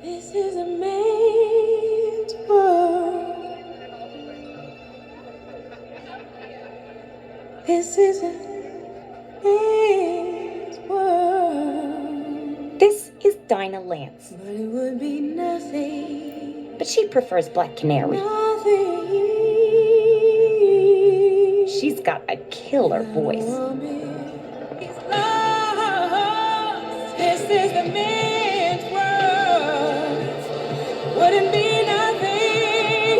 This is a man's world. This is a man's world. This is Dinah Lance. But it would be nothing. But she prefers Black Canary. Nothing. She's got a killer voice. This is a man's world. Wouldn't be nothing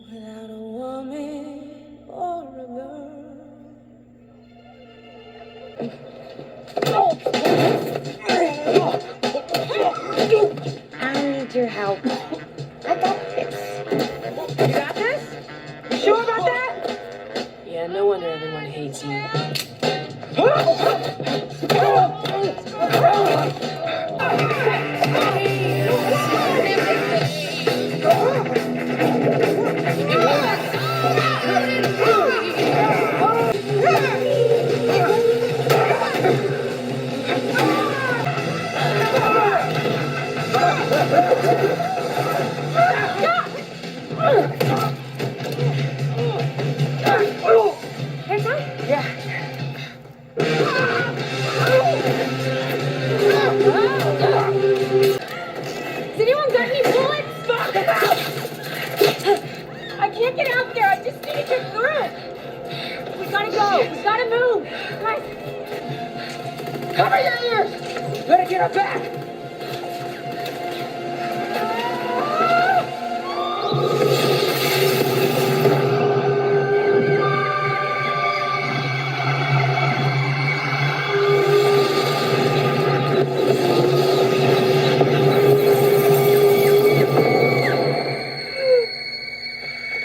without a woman or a girl. I need your help. I got this. You got this? You sure about that? Yeah, no wonder everyone hates you. Has anyone got any bullets? I can't get out there. I just need to get through. We gotta go. We gotta move. Guys. Cover your ears. Better get her back.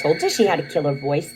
Told you she had a killer voice.